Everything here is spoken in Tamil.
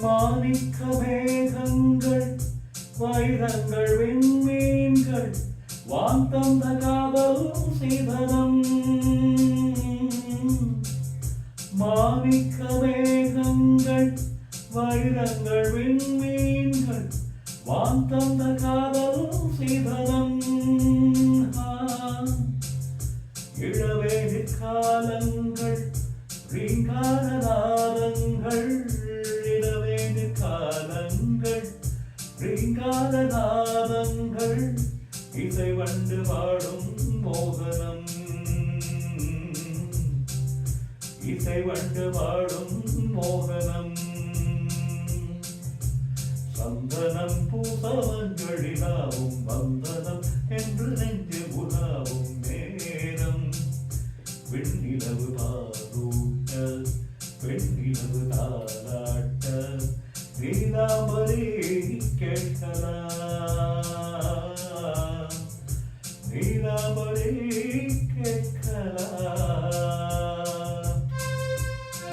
மாணிக்க மேகங்கள் வைரங்கள் விண்மீன்கள் வாந்தந்த காதலும் சீதனம் மாணிக்க மேகங்கள் வைரங்கள் விண்மீன்கள் வாந்தந்த காதலும் சீதனம் இளவேனிற் காலங்கள் ரீங்காரநாதங்கள் இளவேனிற் காலங்கள் ரீங்காரநாதங்கள் இசை வண்டு பாடும் மோகனம் இசை வண்டு பாடும் மோகனம் சந்தனம் பூசவங்களிலாவும் வந்தனம் என்று நெஞ்சு உலாவும் நேரம் வெண்ணிலவு பாரூட்ட வெண்ணிலவு தாராட்ட நீலாமரே கேட்கலாம் நீலாமரே கேட்கலாம்